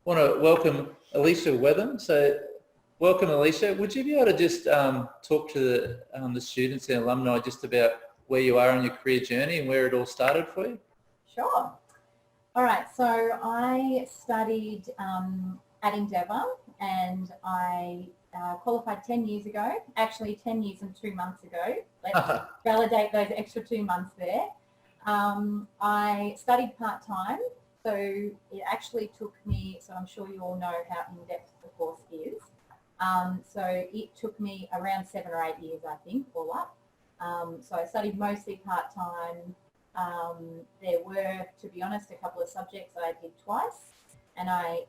want to welcome Aliesha Whetham. So welcome, Aliesha. Would you be able to just talk to the students and alumni just about where you are in your career journey and where it all started for you? Sure. All right, so I studied at Endeavour and I qualified 10 years ago, actually 10 years and 2 months ago. Let's validate those extra 2 months there. I studied part-time, so it actually took me, so I'm sure you all know how in-depth the course is. So it took me around 7 or 8 years, I think, all up. So I studied mostly part-time. There were, to be honest, a couple of subjects I did twice, and I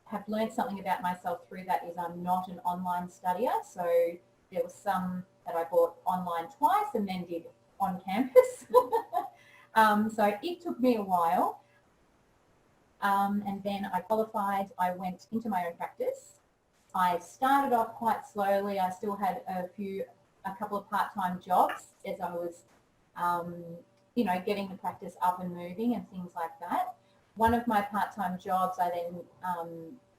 have learned something about myself through that is I'm not an online studier. So there was some that I bought online twice and then did on campus. So it took me a while. And then I qualified, I went into my own practice. I started off quite slowly. I still had a couple of part-time jobs as I was, getting the practice up and moving and things like that. One of my part-time jobs, I then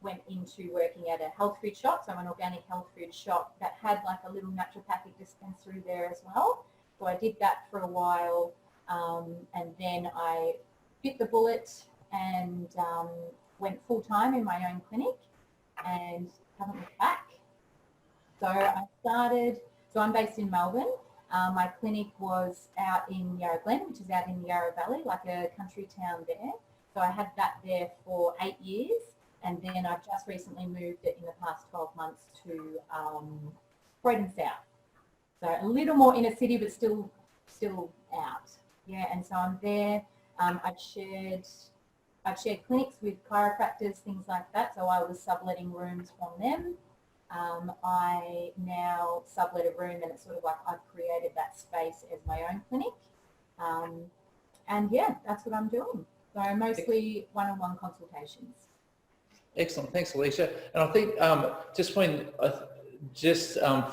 went into working at a health food shop, so an organic health food shop that had like a little naturopathic dispensary there as well. So I did that for a while, and then I bit the bullet and went full-time in my own clinic and haven't looked back. So I'm based in Melbourne. My clinic was out in Yarra Glen, which is out in the Yarra Valley, like a country town there. So I had that there for 8 years, and then I've just recently moved it in the past 12 months to Croydon South. So a little more inner city, but still out. Yeah, and so I'm there. I've shared clinics with chiropractors, things like that. So I was subletting rooms from them. I now sublet a room, and it's sort of like I've created that space as my own clinic. And yeah, that's what I'm doing. So mostly one-on-one consultations. Excellent, thanks, Aliesha. And I think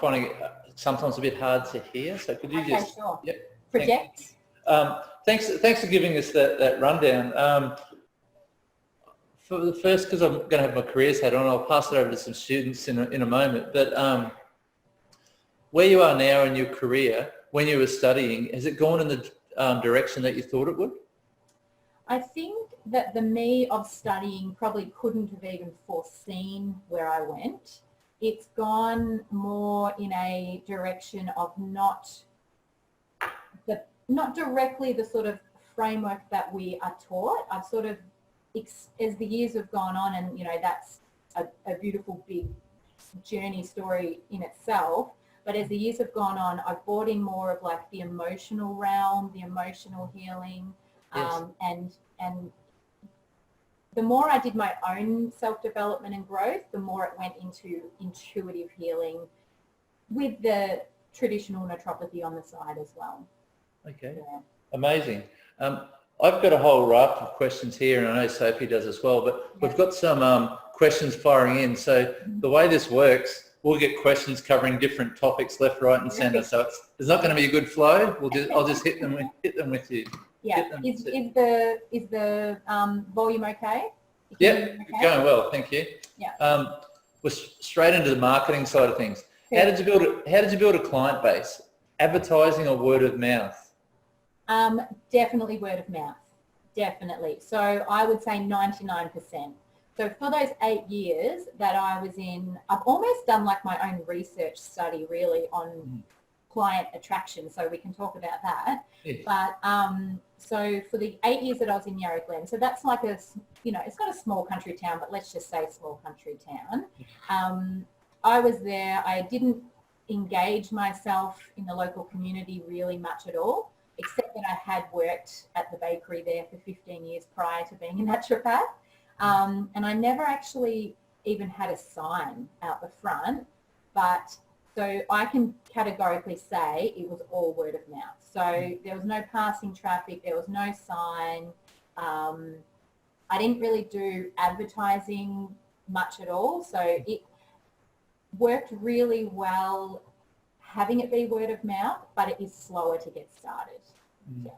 finding it sometimes a bit hard to hear. So could you just sure. Yep, project? Thanks for giving us that rundown. For the first, because I'm going to have my careers hat on, I'll pass it over to some students in a moment. But where you are now in your career, when you were studying, has it gone in the direction that you thought it would? I think that the me of studying probably couldn't have even foreseen where I went. It's gone more in a direction of not directly the sort of framework that we are taught. I've sort of, as the years have gone on, and that's a beautiful big journey story in itself, but as the years have gone on, I've brought in more of like the emotional realm, the emotional healing. Yes. And the more I did my own self-development and growth, the more it went into intuitive healing with the traditional naturopathy on the side as well. Okay, yeah. Amazing. I've got a whole raft of questions here, and I know Sophie does as well, but we've got some questions firing in. So the way this works, we'll get questions covering different topics left, right and centre. So it's not going to be a good flow. I'll just hit them with you. Yeah. Is the volume okay? Yep, going well, thank you. Yeah. We're straight into the marketing side of things. How did you build a client base? Advertising or word of mouth? Definitely word of mouth. Definitely. So I would say 99%. So for those 8 years that I was in, I've almost done like my own research study really on client attraction. So we can talk about that. Yes. But so for the 8 years that I was in Yarra Glen, so that's like it's not a small country town, but let's just say small country town. I was there. I didn't engage myself in the local community really much at all, except that I had worked at the bakery there for 15 years prior to being a naturopath. And I never actually even had a sign out the front, but so I can categorically say it was all word of mouth. So there was no passing traffic, there was no sign. I didn't really do advertising much at all. So it worked really well having it be word of mouth, but it is slower to get started. Yeah.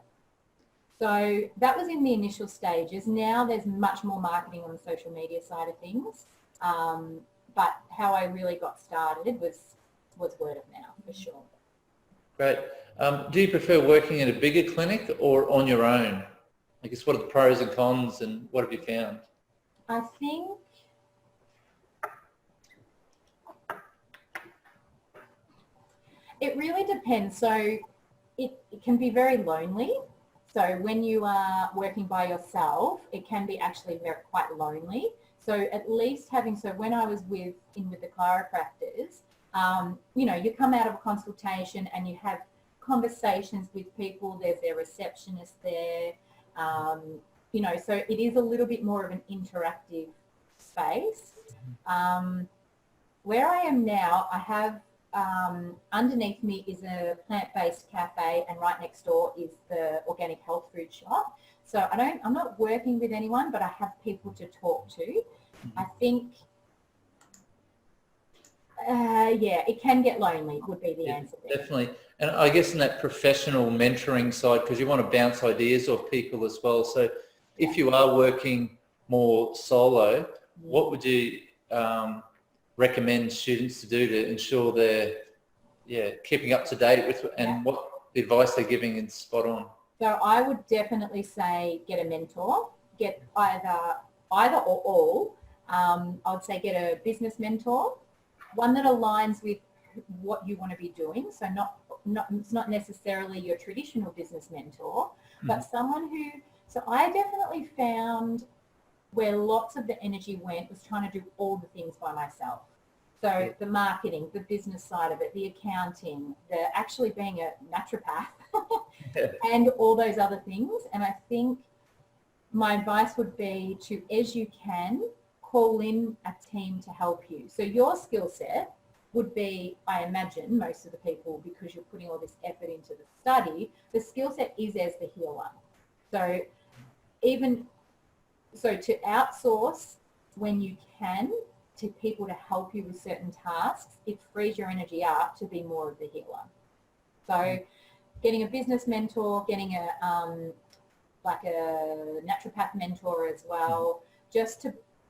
So that was in the initial stages. Now there's much more marketing on the social media side of things. But how I really got started was word of mouth, for sure. Great. Do you prefer working in a bigger clinic or on your own? I guess what are the pros and cons and what have you found? I think it really depends. So it can be very lonely. So when you are working by yourself, it can be actually quite lonely. So at least having, so when I was with the chiropractors, you know, you come out of a consultation and you have conversations with people. There's their receptionist there, you know, so it is a little bit more of an interactive space. Where I am now, I have underneath me is a plant-based cafe, and right next door is the organic health food shop. So I'm not working with anyone, but I have people to talk to. I think, yeah, it can get lonely would be the answer there. Definitely. And I guess in that professional mentoring side, because you want to bounce ideas off people as well. So if you are working more solo, what would you recommend students to do to ensure they're keeping up to date with and what the advice they're giving is spot on? So I would definitely say get a mentor, get either or all. I would say get a business mentor, one that aligns with what you want to be doing. So it's not necessarily your traditional business mentor, but someone who, so I definitely found where lots of the energy went was trying to do all the things by myself. So the marketing, the business side of it, the accounting, the actually being a naturopath and all those other things. And I think my advice would be to, as you can, call in a team to help you. So your skill set would be, I imagine, most of the people, because you're putting all this effort into the study, the skill set is as the healer. So to outsource when you can to people to help you with certain tasks, it frees your energy up to be more of the healer. So getting a business mentor, getting a like a naturopath mentor as well, just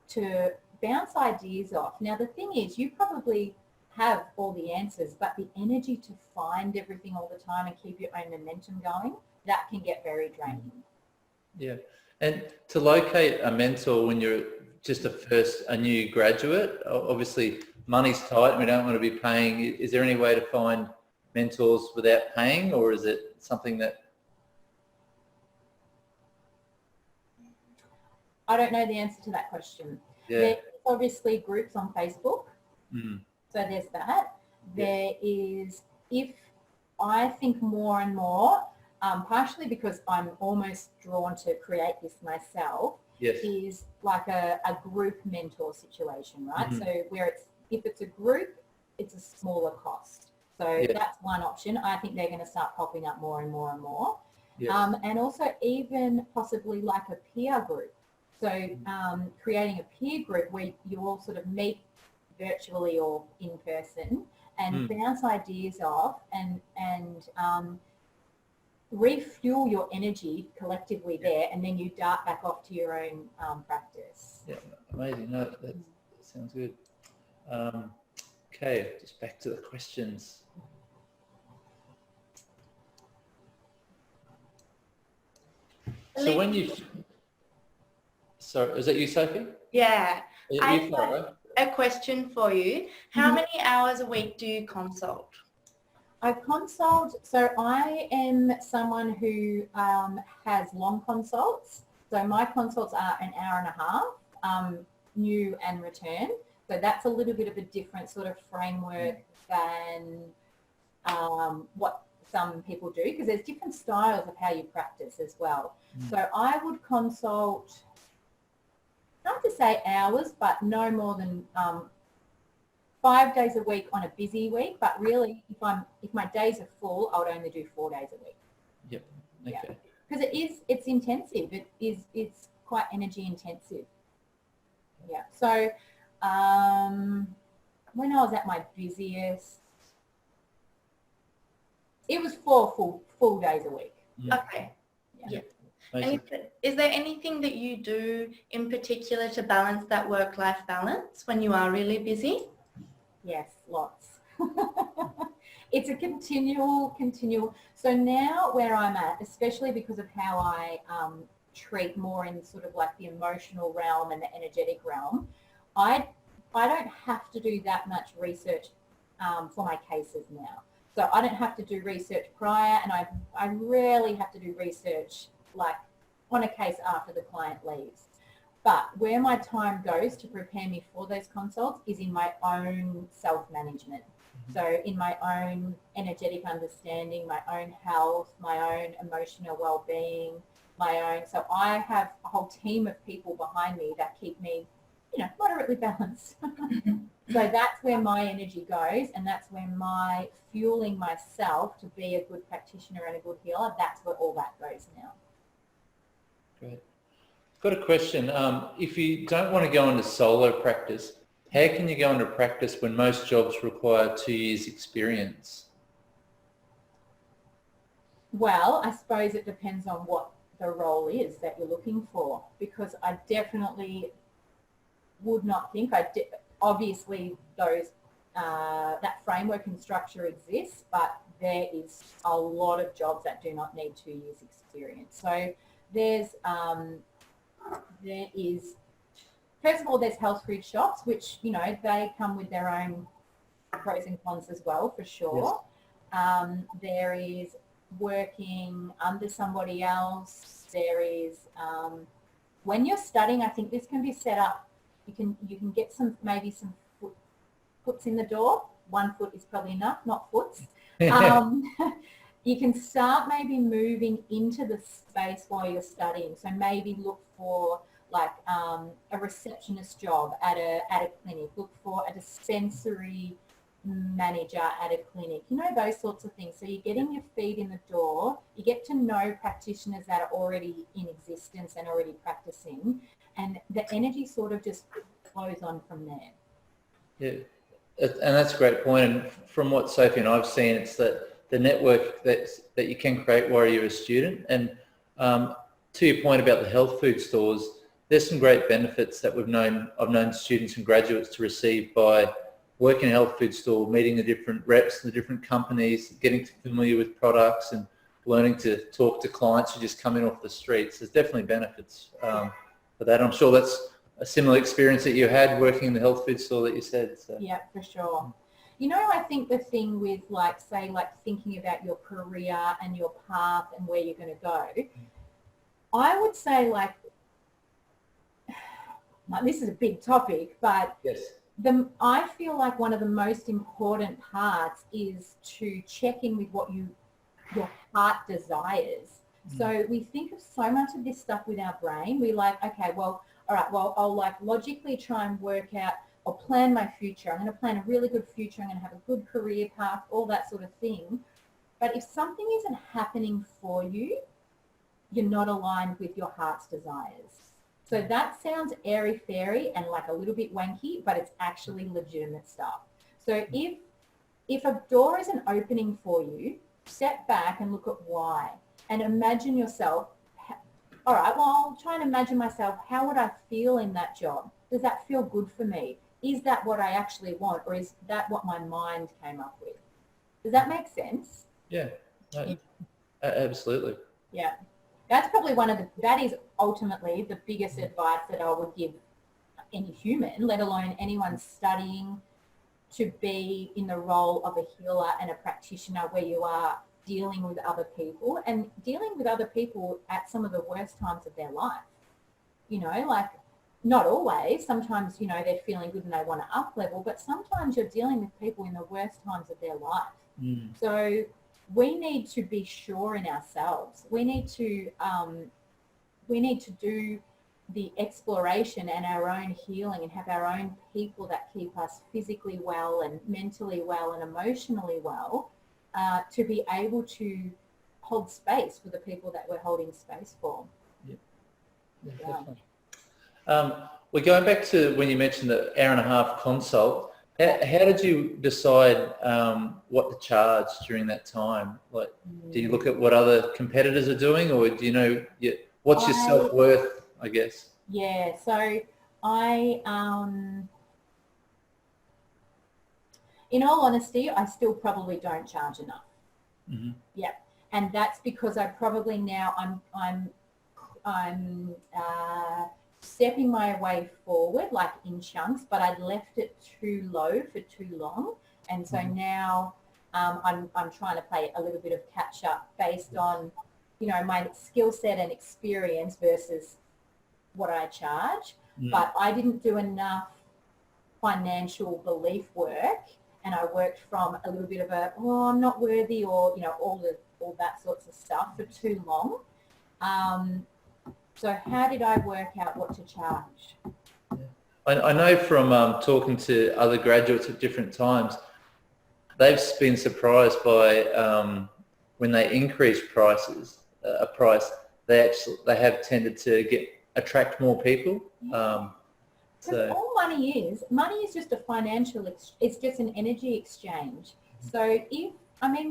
to bounce ideas off. Now the thing is, you probably have all the answers, but the energy to find everything all the time and keep your own momentum going, that can get very draining. Yeah. And to locate a mentor when you're just a new graduate, obviously money's tight and we don't want to be paying. Is there any way to find mentors without paying, or is it something that... I don't know the answer to that question. There's obviously groups on Facebook. So there's that. There is, if I think more and more, partially because I'm almost drawn to create this myself, is like a group mentor situation, right? So where if it's a group, it's a smaller cost. So that's one option. I think they're going to start popping up more and more and more. And also even possibly like a peer group. So creating a peer group where you all sort of meet virtually or in person and bounce ideas off and refuel your energy collectively there, and then you dart back off to your own practice. Yeah, amazing. No, that sounds good. Okay, just back to the questions. So when you... Sorry, is that you, Sophie? Yeah. I have a question for you. How many hours a week do you consult? I consult, so I am someone who has long consults. So my consults are an hour and a half, new and return. So that's a little bit of a different sort of framework than what some people do, because there's different styles of how you practice as well. So I would consult, not to say hours, but no more than 5 days a week on a busy week. But really, if my days are full, I would only do 4 days a week. Yep. Okay. Because it's intensive. It's quite energy intensive. Yeah. So when I was at my busiest, it was 4 full days a week. Okay. Yeah. Amazing. And is there anything that you do in particular to balance that work-life balance when you are really busy? Yes, lots. It's a continual. So now where I'm at, especially because of how I treat more in sort of like the emotional realm and the energetic realm, I don't have to do that much research for my cases now. So I don't have to do research prior, and I rarely have to do research like on a case after the client leaves. But where my time goes to prepare me for those consults is in my own self-management. So in my own energetic understanding, my own health, my own emotional well-being, so I have a whole team of people behind me that keep me, moderately balanced. So that's where my energy goes, and that's where my fueling myself to be a good practitioner and a good healer, that's where all that goes now. Great. Got a question. If you don't want to go into solo practice, how can you go into practice when most jobs require 2 years experience? Well, I suppose it depends on what the role is that you're looking for, because I definitely would not think, obviously those that framework and structure exists, but there is a lot of jobs that do not need 2 years experience. So there is, first of all, there's health food shops, which, they come with their own pros and cons as well, for sure. Yes. There is working under somebody else. There is, when you're studying, I think this can be set up. You can get maybe some foots in the door. 1 foot is probably enough, not foots. You can start maybe moving into the space while you're studying. So maybe look for like a receptionist job at a clinic. Look for a dispensary manager at a clinic. Those sorts of things. So you're getting your feet in the door. You get to know practitioners that are already in existence and already practicing, and the energy sort of just flows on from there. Yeah, and that's a great point. And from what Sophie and I've seen, it's that the network that you can create while you're a student. And to your point about the health food stores, there's some great benefits that I've known students and graduates to receive by working in a health food store, meeting the different reps, the different companies, getting familiar with products, and learning to talk to clients who just come in off the streets. There's definitely benefits for that. I'm sure that's a similar experience that you had working in the health food store that you said. So. Yeah, for sure. I think the thing with thinking about your career and your path and where you're going to go, I would say this is a big topic, but yes. I feel like one of the most important parts is to check in with what your heart desires. So we think of so much of this stuff with our brain. We okay, well, all right, well, I'll logically try and work out or plan my future. I'm going to plan a really good future. I'm going to have a good career path, all that sort of thing. But if something isn't happening for you, you're not aligned with your heart's desires. So that sounds airy-fairy and like a little bit wanky, but it's actually legitimate stuff. So if a door isn't opening for you, step back and look at why. And imagine yourself, all right, well, I'll try and imagine myself, how would I feel in that job? Does that feel good for me? Is that what I actually want, or is that what my mind came up with? Does that make sense? Yeah, no, absolutely. Yeah. That's probably that is ultimately the biggest advice that I would give any human, let alone anyone studying to be in the role of a healer and a practitioner, where you are dealing with other people and dealing with other people at some of the worst times of their life. Not always. Sometimes, they're feeling good and they want to up level, but sometimes you're dealing with people in the worst times of their life. So we need to be sure in ourselves. We need to do the exploration and our own healing and have our own people that keep us physically well and mentally well and emotionally well, to be able to hold space for the people that we're holding space for. Yeah, definitely. We're going back to when you mentioned the hour-and-a-half consult. How did you decide what to charge during that time? Do you look at what other competitors are doing, or do you know What's your self-worth, I guess? Yeah, so I, in all honesty, I still probably don't charge enough. Mm-hmm. Yeah, and that's because I probably now I'm stepping my way forward, like in chunks, but I'd left it too low for too long, and so now I'm trying to play a little bit of catch up based on, you know, my skill set and experience versus what I charge. But I didn't do enough financial belief work, and I worked from a little bit of a, oh, I'm not worthy, or, you know, all that sorts of stuff for too long. So how did I work out what to charge? I know from talking to other graduates at different times, they've been surprised by when they increase prices, a price, they have tended to attract more people. So all money is just a financial, it's just an energy exchange. So we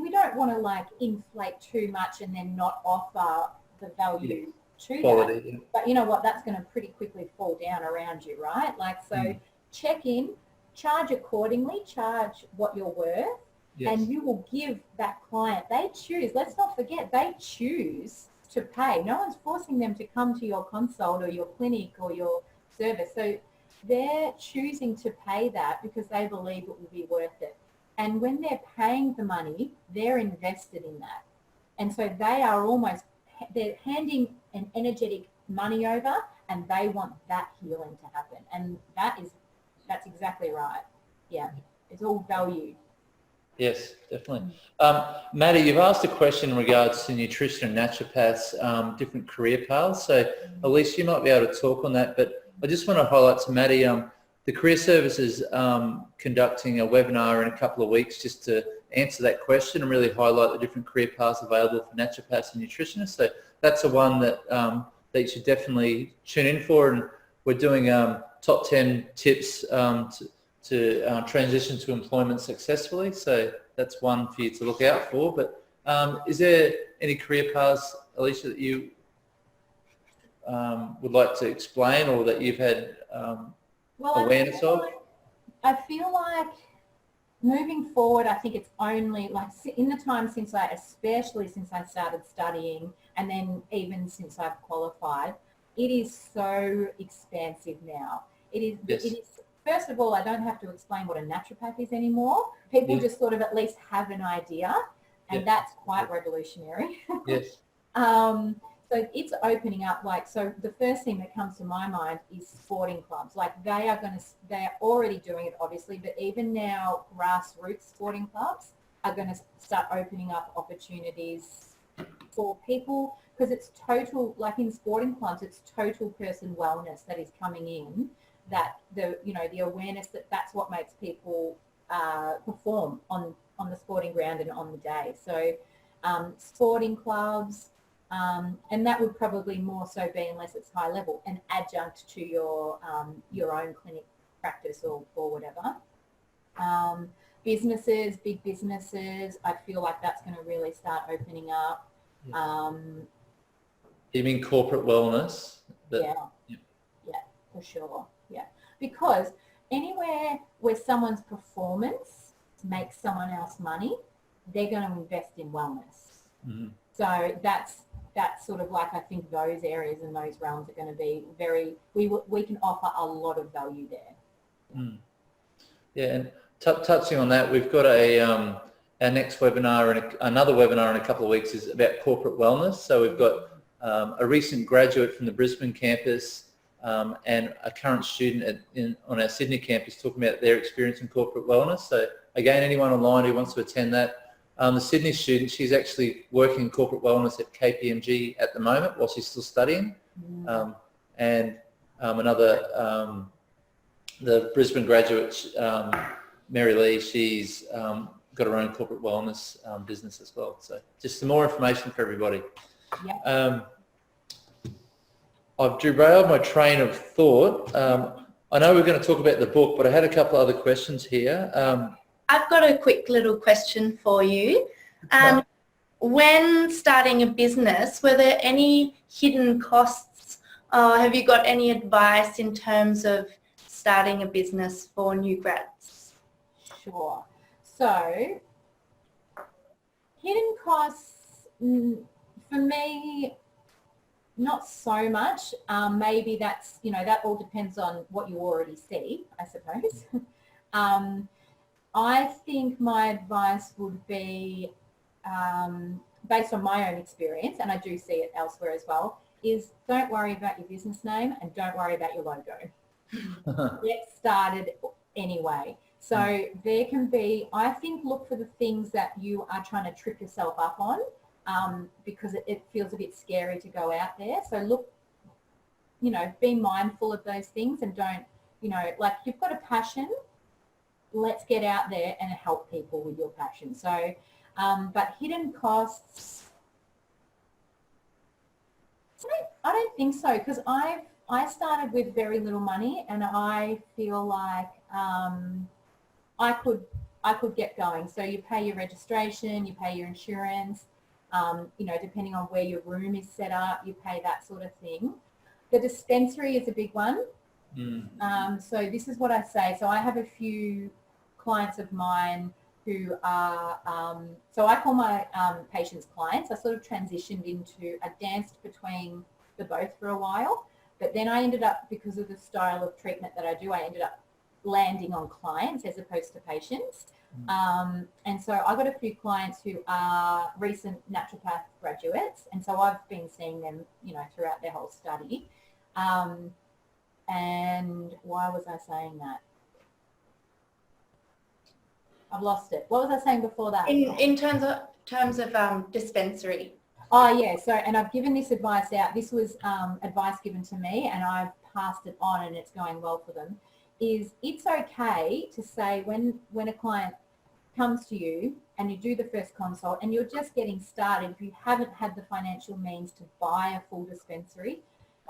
don't want to like inflate too much and then not offer the value to quality, that. But you know what, that's going to pretty quickly fall down around you, right? Like, so check in, charge accordingly, charge what you're worth, and you will give that client, they choose, let's not forget, they choose to pay. No one's forcing them to come to your consult or your clinic or your service. So they're choosing to pay that because they believe it will be worth it. And when they're paying the money, they're invested in that. And so they're handing an energetic money over, and they want that healing to happen. And that's exactly right. Yeah, it's all value. Yes, definitely. Maddie, you've asked a question in regards to nutrition and naturopaths, different career paths. So Aliesha, you might be able to talk on that, but I just want to highlight to Maddie, the Career Service is conducting a webinar in a couple of weeks just to answer that question and really highlight the different career paths available for naturopaths and nutritionists. So that's the one that you should definitely tune in for. And we're doing top 10 tips to transition to employment successfully. So that's one for you to look out for. But is there any career paths, Aliesha, that you would like to explain or that you've had awareness of? I feel like moving forward, I think it's only like in the time especially since I started studying, and then even since I've qualified, it is so expansive now. It is. First of all, I don't have to explain what a naturopath is anymore. People just sort of at least have an idea, and that's quite revolutionary. Yes. So it's opening up, like, so the first thing that comes to my mind is sporting clubs. Like they're already doing it, obviously, but even now grassroots sporting clubs are going to start opening up opportunities for people, because it's total, like in sporting clubs, it's total person wellness that is coming in, that the awareness that that's what makes people perform on the sporting ground and on the day. So sporting clubs, and that would probably more so be, unless it's high level, an adjunct to your own clinic practice or whatever. Businesses, big businesses, I feel like that's going to really start opening up. You mean corporate wellness? Yeah, for sure. Yeah, because anywhere where someone's performance makes someone else money, they're going to invest in wellness. Mm-hmm. So that's sort of like, I think those areas and those realms are going to be we can offer a lot of value there. Yeah, and touching on that, we've got our next webinar and another webinar in a couple of weeks is about corporate wellness. So we've got a recent graduate from the Brisbane campus and a current student on our Sydney campus talking about their experience in corporate wellness. So again, anyone online who wants to attend that. The Sydney student, she's actually working in corporate wellness at KPMG at the moment while she's still studying. And another, the Brisbane graduate, Mary Lee, she's got her own corporate wellness business as well. So just some more information for everybody. Yeah. I've derailed my train of thought. I know we're going to talk about the book, but I had a couple of other questions here. I've got a quick little question for you. when starting a business, were there any hidden costs? Have you got any advice in terms of starting a business for new grads? Sure. So hidden costs, for me, not so much. Maybe that's, that all depends on what you already see, I suppose. I think my advice would be, based on my own experience, and I do see it elsewhere as well, is don't worry about your business name and don't worry about your logo. Get started anyway. So there can be, I think, look for the things that you are trying to trip yourself up on, because it feels a bit scary to go out there. So look, be mindful of those things and don't, like you've got a passion, let's get out there and help people with your passion. So, but hidden costs, I don't think so, because I started with very little money, and I feel like I could get going. So you pay your registration, you pay your insurance, depending on where your room is set up, you pay that sort of thing. The dispensary is a big one. So this is what I say. So I have a few clients of mine who are, so I call my patients clients. I sort of transitioned into, I danced between the both for a while, but then I ended up, because of the style of treatment that I do, I ended up landing on clients as opposed to patients. And so I got a few clients who are recent naturopath graduates, and so I've been seeing them, throughout their whole study. And why was I saying that? I've lost it. What was I saying before that? In terms of dispensary. Oh yeah. So, and I've given this advice out. This was advice given to me, and I've passed it on, and it's going well for them. Is it's okay to say when a client comes to you and you do the first consult and you're just getting started, if you haven't had the financial means to buy a full dispensary,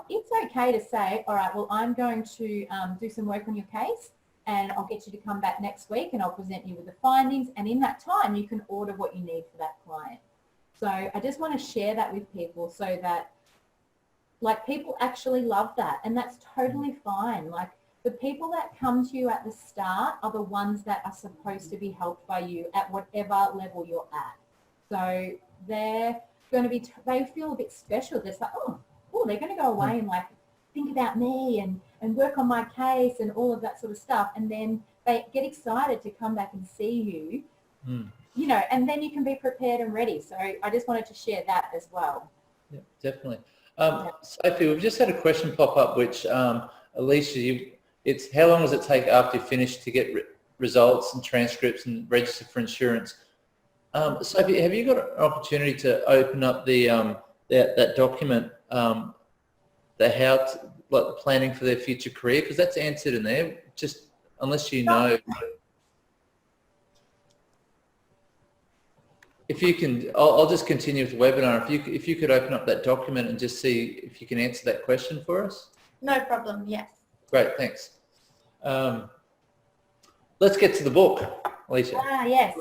it's okay to say, all right, well, I'm going to do some work on your case, and I'll get you to come back next week and I'll present you with the findings. And in that time, you can order what you need for that client. So I just want to share that with people so that, like, people actually love that. And that's totally fine. Like, the people that come to you at the start are the ones that are supposed to be helped by you at whatever level you're at. So they're going to be, they feel a bit special. They're like, oh, they're going to go away and like think about me and work on my case and all of that sort of stuff. And then they get excited to come back and see you, and then you can be prepared and ready. So I just wanted to share that as well. Yeah, definitely. Sophie, we've just had a question pop up, which Aliesha, it's how long does it take after you finish to get results and transcripts and register for insurance? Sophie, have you got an opportunity to open up the that document, the planning for their future career? Because that's answered in there. Just unless you know. If you can, I'll just continue with the webinar. If you could open up that document and just see if you can answer that question for us. No problem. Yes. Great, thanks. Let's get to the book, Aliesha. Yes.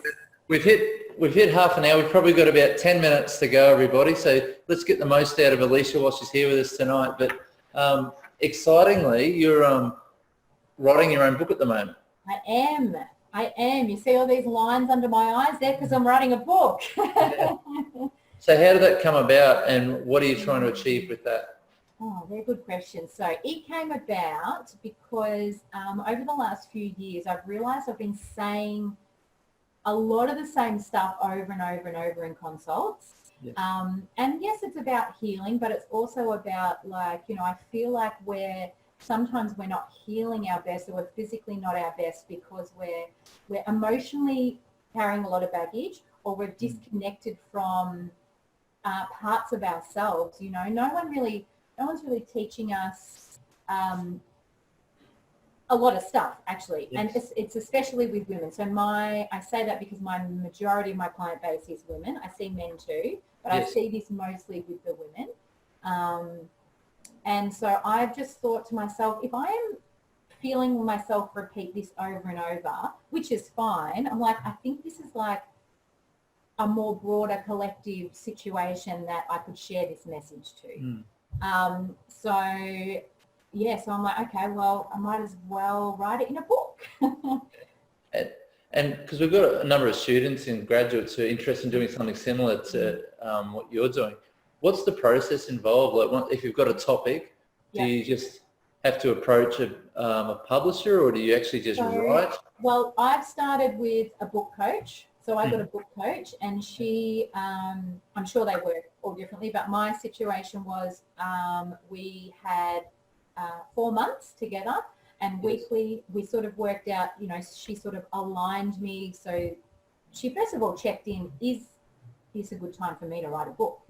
We've hit half an hour. We've probably got about 10 minutes to go, everybody. So let's get the most out of Aliesha while she's here with us tonight. But excitingly, you're writing your own book at the moment. I am. You see all these lines under my eyes there because I'm writing a book. Yeah. So how did that come about, and what are you trying to achieve with that? Oh, very good question. So it came about because over the last few years, I've realised I've been saying a lot of the same stuff over and over and over in consults. Yes. And yes, it's about healing, but it's also about, like, I feel like sometimes we're not healing our best, or we're physically not our best because we're emotionally carrying a lot of baggage, or we're disconnected from parts of ourselves. No one's really teaching us a lot of stuff, actually. Yes. And it's especially with women. So I say that because my majority of my client base is women. I see men too, but yes. I see this mostly with the women. And so I've just thought to myself, if I am feeling myself repeat this over and over, which is fine, I'm like, I think this is like, a more broader collective situation that I could share this message to. So I'm like, okay, well, I might as well write it in a book. And because we've got a number of students and graduates who are interested in doing something similar to what you're doing, what's the process involved? Like, if you've got a topic, do you just have to approach a publisher, or do you actually just write? Well, I've started with a book coach. So I got a book coach, and she, I'm sure they work all differently, but my situation was we had 4 months together, and weekly we sort of worked out, she sort of aligned me. So she first of all checked in, is this a good time for me to write a book,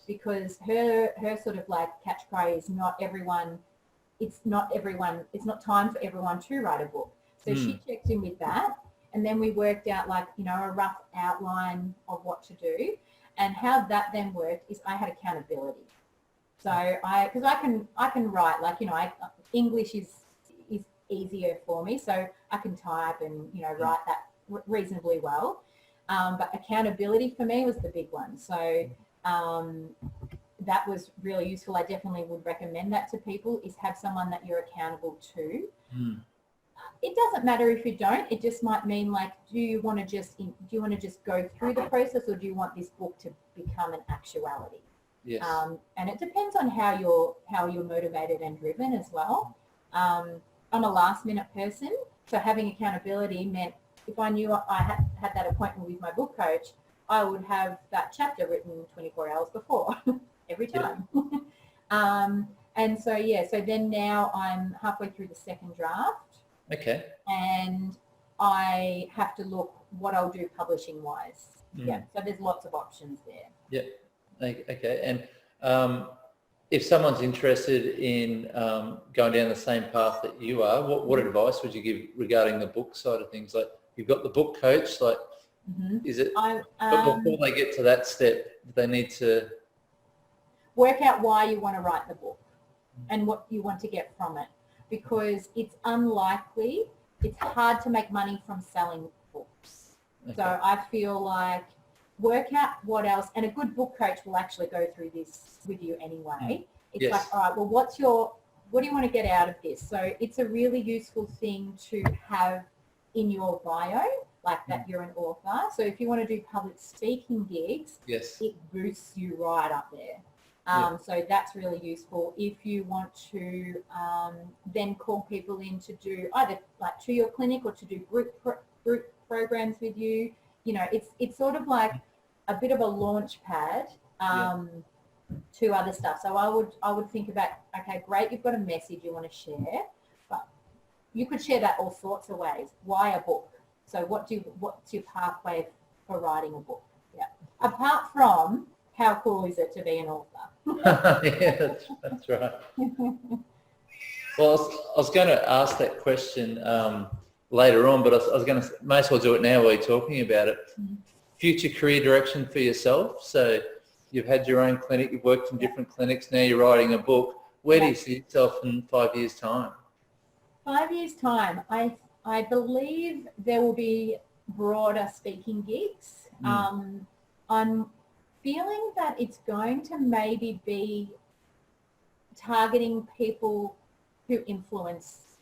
because her sort of like catchphrase is it's not time for everyone to write a book. So she checked in with that. And then we worked out a rough outline of what to do. And how that then worked is I had accountability. So because I can write, English is easier for me. So I can type and, write that reasonably well. But accountability for me was the big one. So that was really useful. I definitely would recommend that to people, is have someone that you're accountable to. It doesn't matter if you don't. It just might mean do you want to just go through the process, or do you want this book to become an actuality? Yes. And it depends on how you're motivated and driven as well. I'm a last minute person, so having accountability meant if I knew I had that appointment with my book coach, I would have that chapter written 24 hours before every time. And so then now I'm halfway through the second draft. Okay. And I have to look what I'll do publishing wise. So there's lots of options there. Okay. And if someone's interested in going down the same path that you are, what advice would you give regarding the book side of things? Like, you've got the book coach, is it, but before they get to that step, they need to work out why you want to write the book and what you want to get from it. Because it's hard to make money from selling books. Okay. So I feel like work out what else, and a good book coach will actually go through this with you anyway. It's like, all right, well, what do you want to get out of this? So it's a really useful thing to have in your bio, like that you're an author. So if you want to do public speaking gigs, it boosts you right up there. So that's really useful. If you want to then call people in to do either to your clinic or to do group programs with you, it's sort of like a bit of a launch pad to other stuff. So I would think about, okay, great, you've got a message you want to share, but you could share that all sorts of ways. Why a book? So what's your pathway for writing a book? Apart from, how cool is it to be an author? That's right. Well, I was going to ask that question later on, but I was going to, may as well do it now while you're talking about it. Future career direction for yourself. So you've had your own clinic, you've worked in different clinics, now you're writing a book. Where do you see yourself in 5 years' time? 5 years' time, I believe there will be broader speaking gigs. I'm feeling that it's going to maybe be targeting people who influence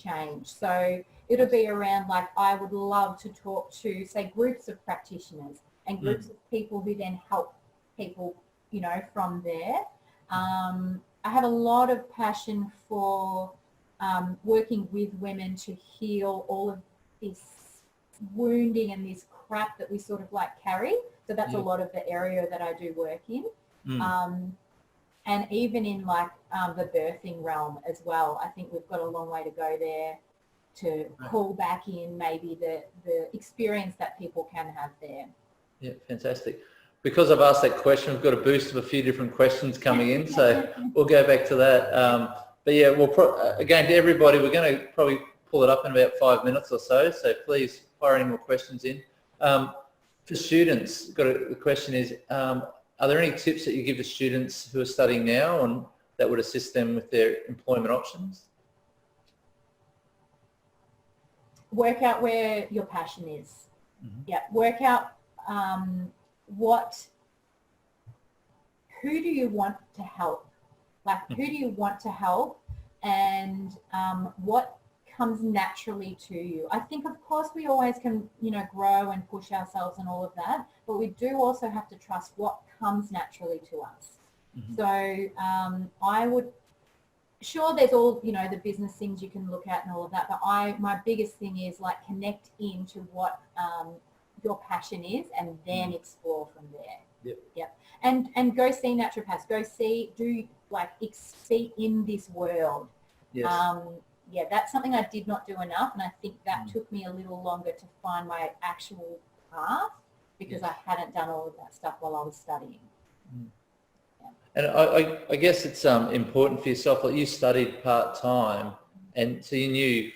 change. So it'll be around, I would love to talk to, say, groups of practitioners and groups of people who then help people, from there. I have a lot of passion for working with women to heal all of this wounding and this crap that we sort of carry. So that's a lot of the area that I do work in. And even in the birthing realm as well. I think we've got a long way to go there to call back in maybe the experience that people can have there. Yeah, fantastic. Because I've asked that question, we've got a boost of a few different questions coming in, so we'll go back to that. But yeah, again, to everybody, we're going to probably pull it up in about 5 minutes or so please fire any more questions in. For students, the question is, are there any tips that you give to students who are studying now and that would assist them with their employment options? Work out where your passion is. Work out who do you want to help? Like, who do you want to help, and what comes naturally to you? I think, of course, we always can, grow and push ourselves and all of that, but we do also have to trust what comes naturally to us. Mm-hmm. So I would, sure, there's all, the business things you can look at and all of that, but my biggest thing is like connect into what your passion is, and then explore from there. Yep. And go see naturopaths. Be in this world. Yes. That's something I did not do enough, and I think that took me a little longer to find my actual path, because I hadn't done all of that stuff while I was studying. And I guess it's important for yourself. Like, you studied part-time, and so you knew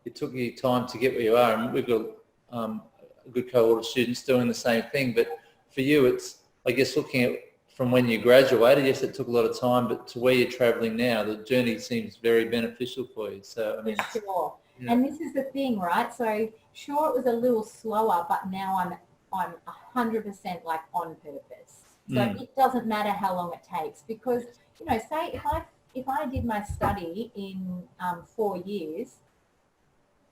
it took you time to get where you are, and we've got a good cohort of students doing the same thing. But for you, it's, I guess, looking at from when you graduated, yes, it took a lot of time, but to where you're traveling now, the journey seems very beneficial for you. So, I mean, for sure. Yeah. And this is the thing, right? So sure, it was a little slower, but now I'm 100% like on purpose. So it doesn't matter how long it takes, because, say if I did my study in 4 years,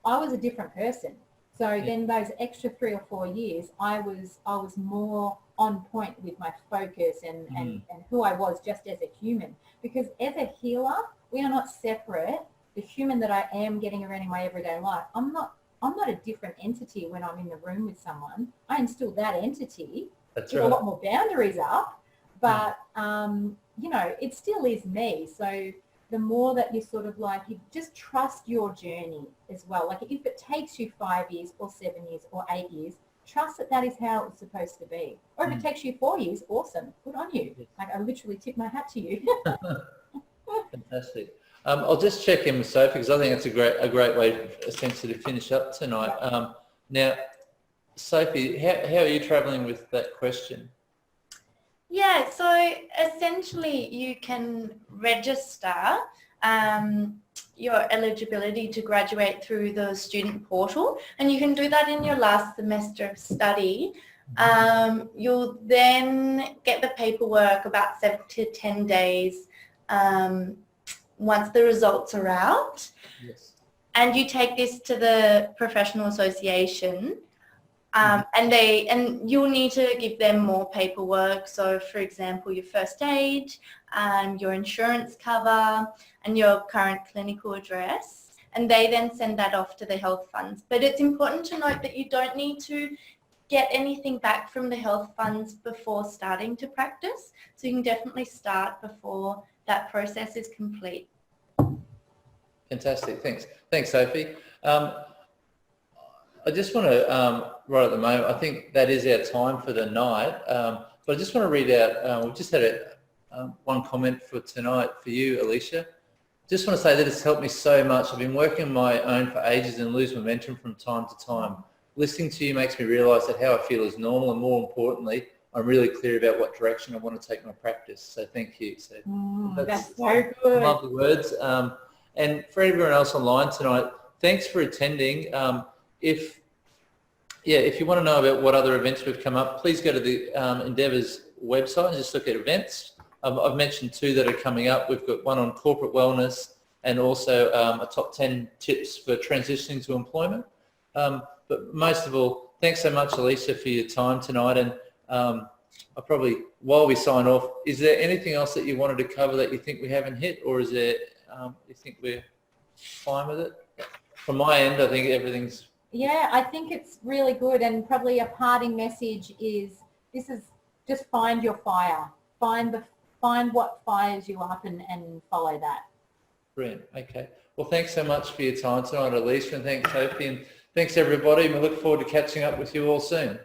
I was a different person. So then those extra 3 or 4 years, I was more on point with my focus and who I was just as a human. Because as a healer, we are not separate. The human that I am getting around in my everyday life, I'm not a different entity when I'm in the room with someone. I am still that entity. That's with right. a lot more boundaries up, but it still is me. So the more that you sort of like, you just trust your journey as well. Like, if it takes you 5 years or 7 years or 8 years, trust that is how it's supposed to be. Or if it takes you 4 years, awesome, good on you. Like, I literally tip my hat to you. Fantastic. I'll just check in with Sophie, because I think it's a great way essentially to finish up tonight. Now, Sophie, how are you travelling with that question? Yeah, so essentially you can register your eligibility to graduate through the student portal, and you can do that in your last semester of study. You'll then get the paperwork about 7 to 10 days once the results are out. Yes. And you take this to the professional association. And you'll need to give them more paperwork. So, for example, your first aid, your insurance cover, and your current clinical address. And they then send that off to the health funds. But it's important to note that you don't need to get anything back from the health funds before starting to practice. So you can definitely start before that process is complete. Fantastic. Thanks, Sophie. I just want to, right at the moment, I think that is our time for the night, but I just want to read out, we've just had one comment for tonight for you, Aliesha. Just want to say that it's helped me so much. I've been working on my own for ages and lose momentum from time to time. Listening to you makes me realise that how I feel is normal, and more importantly, I'm really clear about what direction I want to take my practice. So thank you. So that's so good. I love the words. And for everyone else online tonight, thanks for attending. If you want to know about what other events we've come up, please go to the Endeavour's website and just look at events. I've mentioned 2 that are coming up. We've got one on corporate wellness, and also a top 10 tips for transitioning to employment. But most of all, thanks so much, Aliesha, for your time tonight. And I probably, while we sign off, is there anything else that you wanted to cover that you think we haven't hit, or is there, you think we're fine with it? From my end, I think everything's... Yeah, I think it's really good, and probably a parting message is just find your fire. Find what fires you up and follow that. Brilliant. Okay. Well, thanks so much for your time tonight, Aliesha, and thanks, Sophie, and thanks everybody. We look forward to catching up with you all soon.